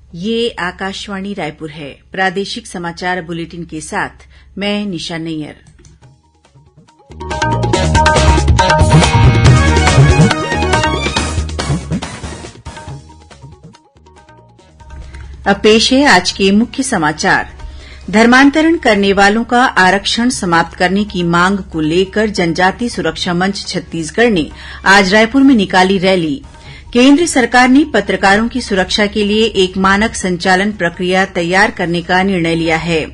ये आकाशवाणी रायपुर है। प्रादेशिक समाचार बुलेटिन के साथ मैं निशा नैयर। अब पेश है आज के मुख्य समाचार। धर्मांतरण करने वालों का आरक्षण समाप्त करने की मांग को लेकर जनजाति सुरक्षा मंच छत्तीसगढ़ ने आज रायपुर में निकाली रैली। केंद्र सरकार ने पत्रकारों की सुरक्षा के लिए एक मानक संचालन प्रक्रिया तैयार करने का निर्णय लिया है।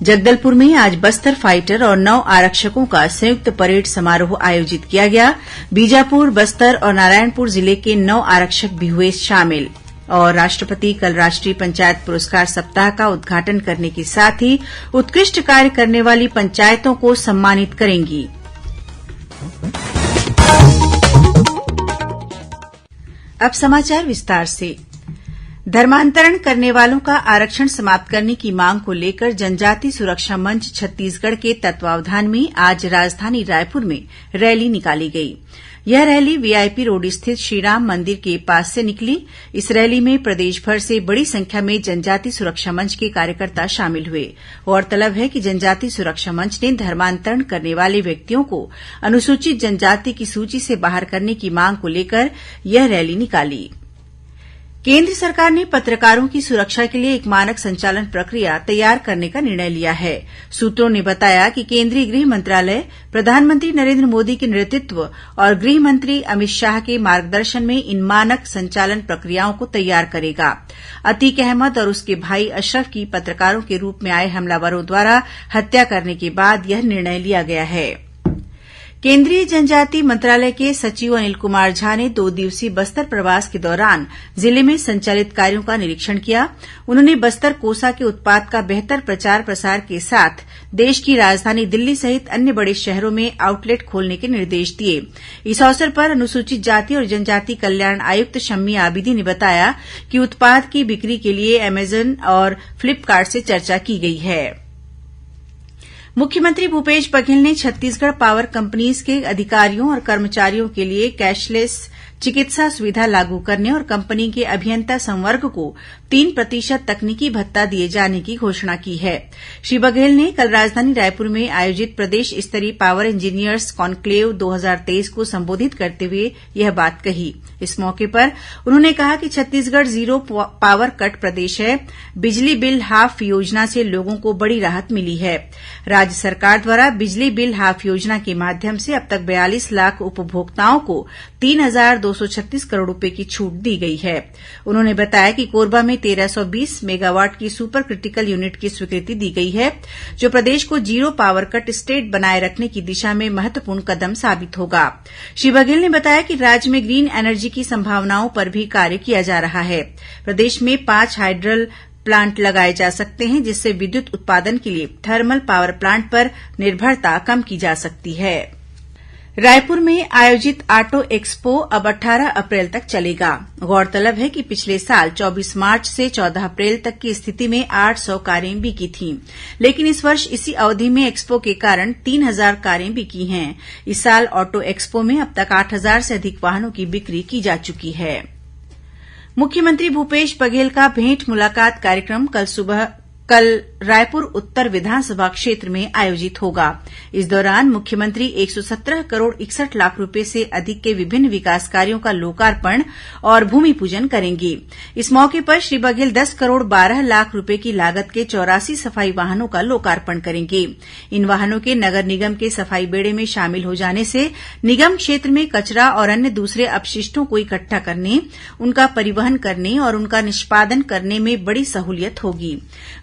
जगदलपुर में आज बस्तर फाइटर और 9 आरक्षकों का संयुक्त परेड समारोह आयोजित किया गया। बीजापुर, बस्तर और नारायणपुर जिले के 9 आरक्षक भी हुए शामिल। और राष्ट्रपति कल राष्ट्रीय पंचायत पुरस्कार सप्ताह का उद्घाटन करने के साथ ही उत्कृष्ट कार्य करने वाली पंचायतों को सम्मानित करेंगी। अब समाचार विस्तार से। धर्मांतरण करने वालों का आरक्षण समाप्त करने की मांग को लेकर जनजाति सुरक्षा मंच छत्तीसगढ़ के तत्वावधान में आज राजधानी रायपुर में रैली निकाली गई। यह रैली वीआईपी रोड स्थित श्रीराम मंदिर के पास से निकली। इस रैली में प्रदेश भर से बड़ी संख्या में जनजाति सुरक्षा मंच के कार्यकर्ता शामिल हुए। गौरतलब है कि जनजाति सुरक्षा मंच ने धर्मांतरण करने वाले व्यक्तियों को अनुसूचित जनजाति की सूची से बाहर करने की मांग को लेकर यह रैली निकाली। केंद्र सरकार ने पत्रकारों की सुरक्षा के लिए एक मानक संचालन प्रक्रिया तैयार करने का निर्णय लिया है। सूत्रों ने बताया कि केंद्रीय गृह मंत्रालय प्रधानमंत्री नरेंद्र मोदी के नेतृत्व और गृह मंत्री अमित शाह के मार्गदर्शन में इन मानक संचालन प्रक्रियाओं को तैयार करेगा। अतीक अहमद और उसके भाई अशरफ की पत्रकारों के रूप में आए हमलावरों द्वारा हत्या करने के बाद यह निर्णय लिया गया है। केंद्रीय जनजाति मंत्रालय के सचिव अनिल कुमार झा ने 2 दिवसीय बस्तर प्रवास के दौरान जिले में संचालित कार्यों का निरीक्षण किया। उन्होंने बस्तर कोसा के उत्पाद का बेहतर प्रचार प्रसार के साथ देश की राजधानी दिल्ली सहित अन्य बड़े शहरों में आउटलेट खोलने के निर्देश दिए। इस अवसर पर अनुसूचित जाति और जनजाति कल्याण आयुक्त शम्मी आबिदी ने बताया कि उत्पाद की बिक्री के लिए अमेजन और फ्लिपकार्ट से चर्चा की गई है। मुख्यमंत्री भूपेश बघेल ने छत्तीसगढ़ पावर कंपनीज के अधिकारियों और कर्मचारियों के लिए कैशलेस चिकित्सा सुविधा लागू करने और कंपनी के अभियंता संवर्ग को 3% तकनीकी भत्ता दिए जाने की घोषणा की है। श्री बघेल ने कल राजधानी रायपुर में आयोजित प्रदेश स्तरीय पावर इंजीनियर्स कॉन्क्लेव 2023 को संबोधित करते हुए यह बात कही। इस मौके पर उन्होंने कहा कि छत्तीसगढ़ जीरो पावर कट प्रदेश है। बिजली बिल हाफ योजना से लोगों को बड़ी राहत मिली है। राज्य सरकार द्वारा बिजली बिल हाफ योजना के माध्यम से अब तक 42 लाख उपभोक्ताओं को 3,236 करोड़ रुपए की छूट दी गई है। उन्होंने बताया कि कोरबा में 1320 मेगावाट की सुपर क्रिटिकल यूनिट की स्वीकृति दी गई है, जो प्रदेश को जीरो पावर कट स्टेट बनाए रखने की दिशा में महत्वपूर्ण कदम साबित होगा। श्री बघेल ने बताया कि राज्य में ग्रीन एनर्जी की संभावनाओं पर भी कार्य किया जा रहा है। प्रदेश में 5 हाइड्रल प्लांट लगाए जा सकते हैं, जिससे विद्युत उत्पादन के लिए थर्मल पावर प्लांट पर निर्भरता कम की जा सकती है। रायपुर में आयोजित ऑटो एक्सपो अब 18 अप्रैल तक चलेगा। गौरतलब है कि पिछले साल 24 मार्च से 14 अप्रैल तक की स्थिति में 800 कारें बिकी थीं, लेकिन इस वर्ष इसी अवधि में एक्सपो के कारण 3000 कारें बिकी हैं। इस साल ऑटो एक्सपो में अब तक 8000 से अधिक वाहनों की बिक्री की जा चुकी है। मुख्यमंत्री भूपेश बघेल का भेंट मुलाकात कार्यक्रम कल रायपुर उत्तर विधानसभा क्षेत्र में आयोजित होगा। इस दौरान मुख्यमंत्री 117 करोड़ 61 लाख रुपए से अधिक के विभिन्न विकास कार्यों का लोकार्पण और भूमि पूजन करेंगे। इस मौके पर श्री बघेल 10 करोड़ 12 लाख रुपए की लागत के 84 सफाई वाहनों का लोकार्पण करेंगे। इन वाहनों के नगर निगम के सफाई बेड़े में शामिल हो जाने से निगम क्षेत्र में कचरा और अन्य दूसरे अपशिष्टों को इकट्ठा करने, उनका परिवहन करने और उनका निष्पादन करने में बड़ी सहूलियत होगी।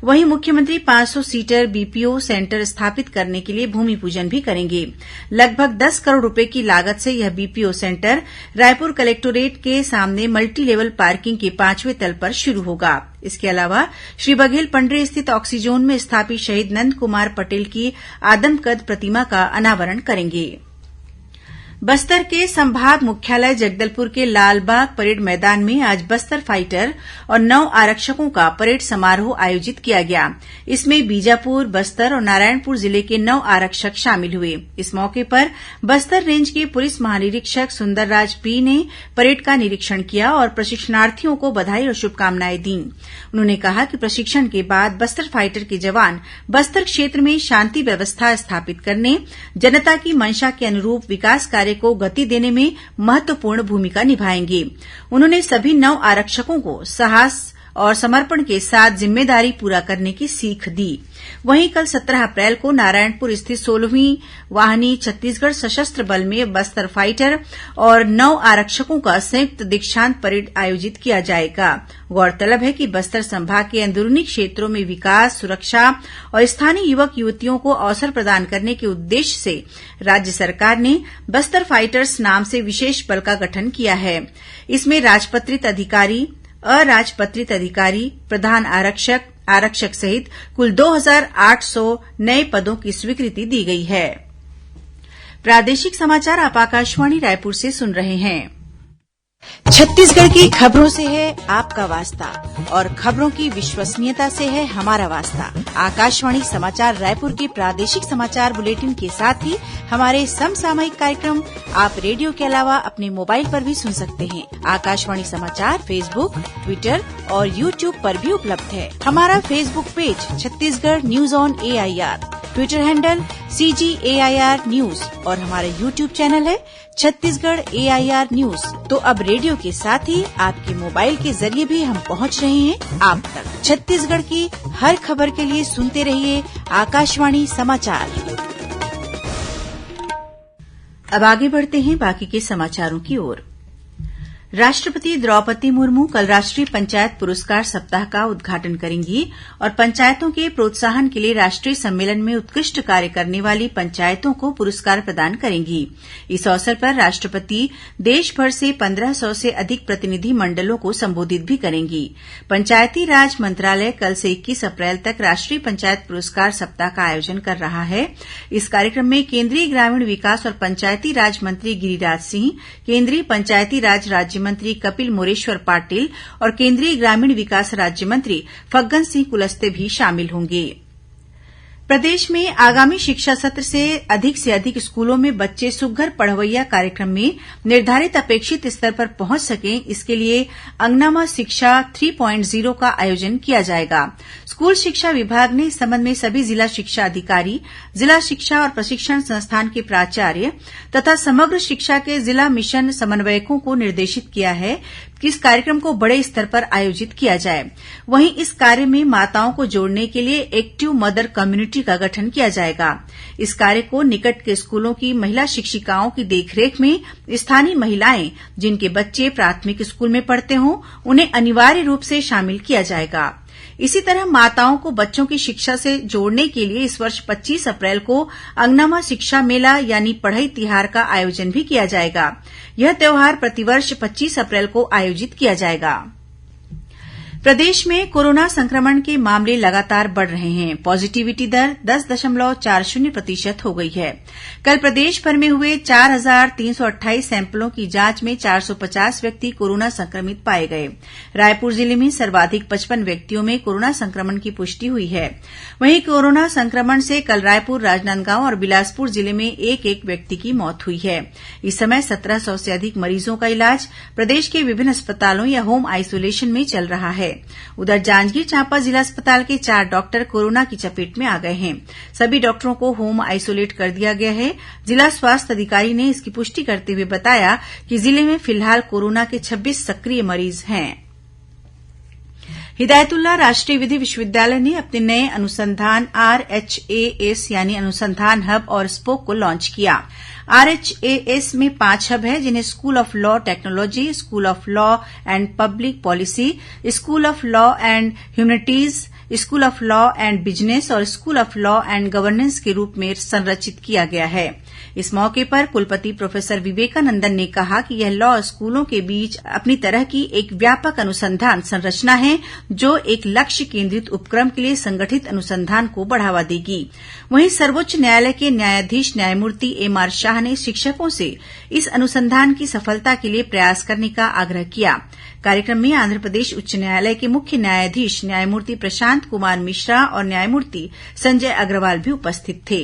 वहीं मुख्यमंत्री 500 सीटर बीपीओ सेंटर स्थापित करने के लिए भूमि पूजन भी करेंगे। लगभग 10 करोड़ रुपए की लागत से यह बीपीओ सेंटर रायपुर कलेक्टोरेट के सामने मल्टी लेवल पार्किंग के 5वें तल पर शुरू होगा। इसके अलावा श्री बघेल पंडरी स्थित ऑक्सीजोन में स्थापित शहीद नंद कुमार पटेल की आदमकद प्रतिमा का अनावरण करेंगे। बस्तर के संभाग मुख्यालय जगदलपुर के लालबाग परेड मैदान में आज बस्तर फाइटर और 9 आरक्षकों का परेड समारोह आयोजित किया गया। इसमें बीजापुर, बस्तर और नारायणपुर जिले के 9 आरक्षक शामिल हुए। इस मौके पर बस्तर रेंज के पुलिस महानिरीक्षक सुंदरराज पी ने परेड का निरीक्षण किया और प्रशिक्षणार्थियों को बधाई और शुभकामनाएं दी। उन्होंने कहा कि प्रशिक्षण के बाद बस्तर फाइटर के जवान बस्तर क्षेत्र में शांति व्यवस्था स्थापित करने, जनता की मंशा के अनुरूप विकास कार्य को गति देने में महत्वपूर्ण भूमिका निभाएंगे। उन्होंने सभी 9 आरक्षकों को साहस और समर्पण के साथ जिम्मेदारी पूरा करने की सीख दी। वहीं कल 17 अप्रैल को नारायणपुर स्थित 16वीं वाहिनी छत्तीसगढ़ सशस्त्र बल में बस्तर फाइटर और 9 आरक्षकों का संयुक्त दीक्षांत परेड आयोजित किया जाएगा। गौरतलब है कि बस्तर संभाग के अंदरूनी क्षेत्रों में विकास, सुरक्षा और स्थानीय युवक युवतियों को अवसर प्रदान करने के उद्देश्य से राज्य सरकार ने बस्तर फाइटर्स नाम से विशेष बल का गठन किया है। इसमें राजपत्रित अधिकारी, अराजपत्रित अधिकारी, प्रधान आरक्षक सहित कुल 2800 नए पदों की स्वीकृति दी गई है। प्रादेशिक समाचार आप आकाशवाणी रायपुर से सुन रहे हैं। छत्तीसगढ़ की खबरों से है आपका वास्ता और खबरों की विश्वसनीयता से है हमारा वास्ता। आकाशवाणी समाचार रायपुर के प्रादेशिक समाचार बुलेटिन के साथ ही हमारे समसामयिक कार्यक्रम आप रेडियो के अलावा अपने मोबाइल पर भी सुन सकते हैं। आकाशवाणी समाचार फेसबुक, ट्विटर और यूट्यूब पर भी उपलब्ध है। हमारा Facebook page Chhattisgarh news on AIR, Twitter handle CGAIR news और हमारा यूट्यूब चैनल है छत्तीसगढ़ AIR न्यूज। तो अब रेडियो के साथ ही आपके मोबाइल के जरिए भी हम पहुंच रहे हैं आप तक। छत्तीसगढ़ की हर खबर के लिए सुनते रहिए आकाशवाणी समाचार। अब आगे बढ़ते हैं बाकी के समाचारों की ओर। राष्ट्रपति द्रौपदी मुर्मू कल राष्ट्रीय पंचायत पुरस्कार सप्ताह का उद्घाटन करेंगी और पंचायतों के प्रोत्साहन के लिए राष्ट्रीय सम्मेलन में उत्कृष्ट कार्य करने वाली पंचायतों को पुरस्कार प्रदान करेंगी। इस अवसर पर राष्ट्रपति देश भर से 1500 से अधिक प्रतिनिधि मंडलों को संबोधित भी करेंगी। पंचायती राज मंत्रालय कल से 21 अप्रैल तक राष्ट्रीय पंचायत पुरस्कार सप्ताह का आयोजन कर रहा है। इस कार्यक्रम में केंद्रीय ग्रामीण विकास और पंचायती राज मंत्री गिरिराज सिंह, केंद्रीय पंचायती राज राज्य मंत्री कपिल मोरेश्वर पाटिल और केंद्रीय ग्रामीण विकास राज्य मंत्री फग्गन सिंह कुलस्ते भी शामिल होंगे। प्रदेश में आगामी शिक्षा सत्र से अधिक स्कूलों में बच्चे सुघ्घर पढ़वैया कार्यक्रम में निर्धारित अपेक्षित स्तर पर पहुंच सकें, इसके लिए अंगनामा शिक्षा 3.0 का आयोजन किया जाएगा। स्कूल शिक्षा विभाग ने इस संबंध में सभी जिला शिक्षा अधिकारी, जिला शिक्षा और प्रशिक्षण संस्थान के प्राचार्य तथा समग्र शिक्षा के जिला मिशन समन्वयकों को निर्देशित किया है कि इस कार्यक्रम को बड़े स्तर पर आयोजित किया जाए। वहीं इस कार्य में माताओं को जोड़ने के लिए एक्टिव मदर कम्युनिटी का गठन किया जाएगा। इस कार्य को निकट के स्कूलों की महिला शिक्षिकाओं की देखरेख में स्थानीय महिलाएं जिनके बच्चे प्राथमिक स्कूल में पढ़ते हों, उन्हें अनिवार्य रूप से शामिल किया जाएगा। इसी तरह माताओं को बच्चों की शिक्षा से जोड़ने के लिए इस वर्ष 25 अप्रैल को अंगनामा शिक्षा मेला यानी पढ़ई तिहार का आयोजन भी किया जाएगा। यह त्यौहार प्रतिवर्ष 25 अप्रैल को आयोजित किया जाएगा। प्रदेश में कोरोना संक्रमण के मामले लगातार बढ़ रहे हैं। पॉजिटिविटी दर 10.40% हो गई है। कल प्रदेश भर में हुए 4,328 सैंपलों की जांच में 450 व्यक्ति कोरोना संक्रमित पाए गए। रायपुर जिले में सर्वाधिक 55 व्यक्तियों में कोरोना संक्रमण की पुष्टि हुई है। वहीं कोरोना संक्रमण से कल रायपुर, राजनांदगांव और बिलासपुर जिले में एक व्यक्ति की मौत हुई है। इस समय 1700 से अधिक मरीजों का इलाज प्रदेश के विभिन्न अस्पतालों या होम आइसोलेशन में चल रहा है। उधर जांजगीर चांपा जिला अस्पताल के 4 डॉक्टर कोरोना की चपेट में आ गए हैं। सभी डॉक्टरों को होम आइसोलेट कर दिया गया है। जिला स्वास्थ्य अधिकारी ने इसकी पुष्टि करते हुए बताया कि जिले में फिलहाल कोरोना के 26 सक्रिय मरीज हैं। हिदायतुल्ला राष्ट्रीय विधि विश्वविद्यालय ने अपने नए अनुसंधान RHAS यानी अनुसंधान हब और स्पोक को लॉन्च किया। RHAS में 5 हब है, जिन्हें school of law technology, school of law and public policy, school of law and humanities, school of law and business और school of law and governance के रूप में संरचित किया गया है। इस मौके पर कुलपति प्रोफेसर विवेकानंदन ने कहा कि यह लॉ स्कूलों के बीच अपनी तरह की एक व्यापक अनुसंधान संरचना है जो एक लक्ष्य केंद्रित उपक्रम के लिए संगठित अनुसंधान को बढ़ावा देगी। वहीं सर्वोच्च न्यायालय के न्यायाधीश न्यायमूर्ति एमआर शाह ने शिक्षकों से इस अनुसंधान की सफलता के लिए प्रयास करने का आग्रह किया। कार्यक्रम में आंध्रप्रदेश उच्च न्यायालय के मुख्य न्यायाधीश न्यायमूर्ति प्रशांत कुमार मिश्रा और न्यायमूर्ति संजय अग्रवाल भी उपस्थित थे।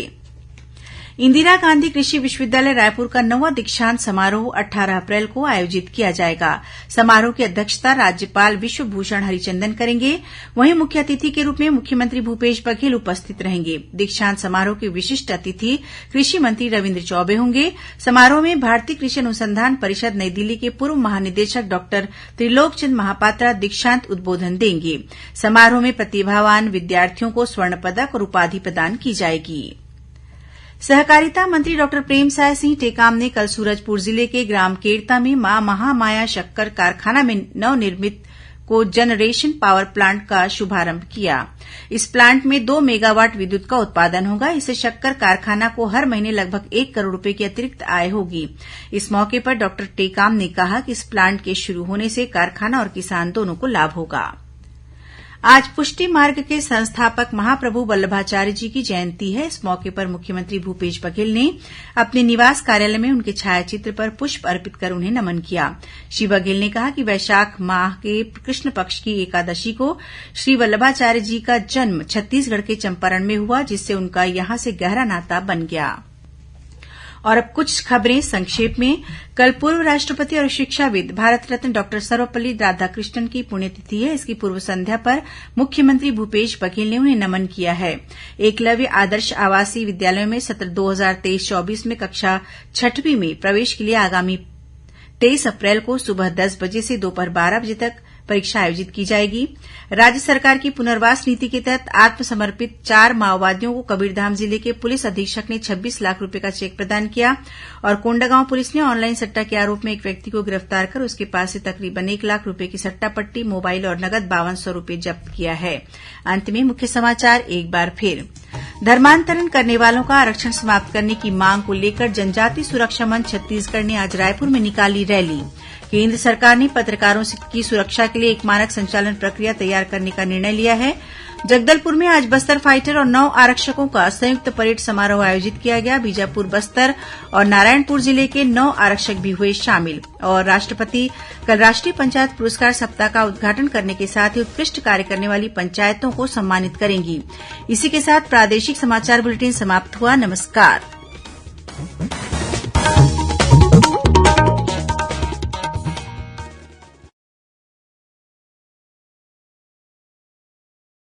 इंदिरा गांधी कृषि विश्वविद्यालय रायपुर का 9वां दीक्षांत समारोह 18 अप्रैल को आयोजित किया जाएगा। समारोह की अध्यक्षता राज्यपाल विश्वभूषण हरिचंदन करेंगे। वहीं मुख्य अतिथि के रूप में मुख्यमंत्री भूपेश बघेल उपस्थित रहेंगे। दीक्षांत समारोह के विशिष्ट अतिथि कृषि मंत्री रविन्द्र चौबे होंगे। समारोह में भारतीय कृषि अनुसंधान परिषद नई दिल्ली के पूर्व महानिदेशक डॉक्टर त्रिलोकचंद महापात्रा दीक्षांत उद्बोधन देंगे। समारोह में प्रतिभावान विद्यार्थियों को स्वर्ण पदक और उपाधि प्रदान की जाएगी। सहकारिता मंत्री डॉक्टर प्रेमसाय सिंह टेकाम ने कल सूरजपुर जिले के ग्राम केरता में मां महामाया शक्कर कारखाना में नवनिर्मित कोजनरेशन पावर प्लांट का शुभारंभ किया। इस प्लांट में 2 मेगावाट विद्युत का उत्पादन होगा। इससे शक्कर कारखाना को हर महीने लगभग 1 करोड़ रुपए की अतिरिक्त आय होगी। इस मौके पर डॉक्टर टेकाम ने कहा कि इस प्लांट के शुरू होने से कारखाना और किसान दोनों को लाभ होगा। आज पुष्टि मार्ग के संस्थापक महाप्रभु वल्लभाचार्य जी की जयंती है। इस मौके पर मुख्यमंत्री भूपेश बघेल ने अपने निवास कार्यालय में उनके छायाचित्र पर पुष्प अर्पित कर उन्हें नमन किया। श्री बघेल ने कहा कि वैशाख माह के कृष्ण पक्ष की एकादशी को श्री वल्लभाचार्य जी का जन्म छत्तीसगढ़ के चंपारण में हुआ, जिससे उनका यहां से गहरा नाता बन गया। और अब कुछ खबरें संक्षेप में। कल पूर्व राष्ट्रपति और शिक्षाविद भारत रत्न डॉक्टर सर्वपल्ली राधाकृष्णन की पुण्यतिथि है। इसकी पूर्व संध्या पर मुख्यमंत्री भूपेश बघेल ने उन्हें नमन किया है। एकलव्य आदर्श आवासीय विद्यालयों में सत्र 2023-24 में कक्षा 6वीं में प्रवेश के लिए आगामी 23 अप्रैल को सुबह 10 बजे से दोपहर 12 बजे तक परीक्षा आयोजित की जाएगी। राज्य सरकार की पुनर्वास नीति के तहत आत्मसमर्पित 4 माओवादियों को कबीरधाम जिले के पुलिस अधीक्षक ने 26 लाख रुपए का चेक प्रदान किया। और कोंडागांव पुलिस ने ऑनलाइन सट्टा के आरोप में एक व्यक्ति को गिरफ्तार कर उसके पास से तकरीबन 1 लाख रुपए की सट्टा पट्टी, मोबाइल और नगद 5200 रुपए जब्त किया है। अंत में मुख्य समाचार एक बार फिर। धर्मांतरण करने वालों का आरक्षण समाप्त करने की मांग को लेकर जनजाति सुरक्षा मंच छत्तीसगढ़ ने आज रायपुर में निकाली रैली। केंद्र सरकार ने पत्रकारों की सुरक्षा के लिए एक मानक संचालन प्रक्रिया तैयार करने का निर्णय लिया है। जगदलपुर में आज बस्तर फाइटर और 9 आरक्षकों का संयुक्त परेड समारोह आयोजित किया गया। बीजापुर, बस्तर और नारायणपुर जिले के 9 आरक्षक भी हुए शामिल। और राष्ट्रपति कल राष्ट्रीय पंचायत पुरस्कार सप्ताह का उद्घाटन करने के साथ ही उत्कृष्ट कार्य करने वाली पंचायतों को सम्मानित करेंगी। इसी के साथ प्रादेशिक समाचार बुलेटिन समाप्त हुआ। नमस्कार।